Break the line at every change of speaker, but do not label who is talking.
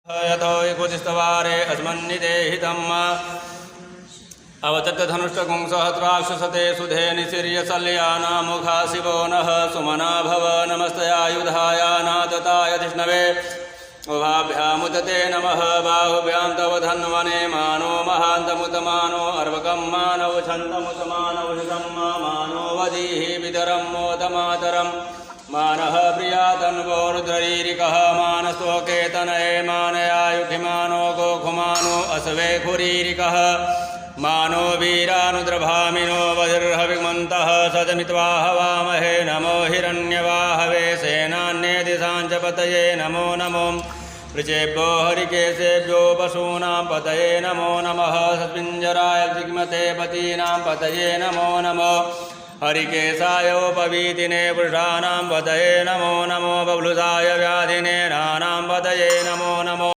यतो कुचिस्तवारे अस्मन्निदेहितम् अवतट्टधनुष्टकुंसहस्राक्षसते सुधे निशिर्यसल्यानामुखा शिवो नः सुमना भव नमस्तयायुधाया नातताय धिष्णवे उभाभ्यामुदते नमः बाहुभ्यां तव धन्वने मानो महान्तमुतमानो अर्वकं मानव छन्दमुतमानव मानो वदीहि विदरं मोदमातरम् मानः प्रियातन्वो रुद्ररीरिकः मानसोकेतनये मानयायुखिमानो गोखुमानो अस्वे खुरीरिकः मानो वीरानुद्रभामिनो वज्रहविमन्तः सदमित्वा हवामहे नमो हिरण्यवाहवे सेनान्ये दिशाञ्च पतये नमो नमो ऋचेभ्यो हरिकेशेभ्यो पशूनां पतये नमो नमः सत्पिञ्जराय जिग्मते पतीनां पतये नमो नमो हरिकेशायोपवीतिने पुरुषाणां पतये नमो नमो बभ्लुषाय व्याधिने नानां पतये नमो नमो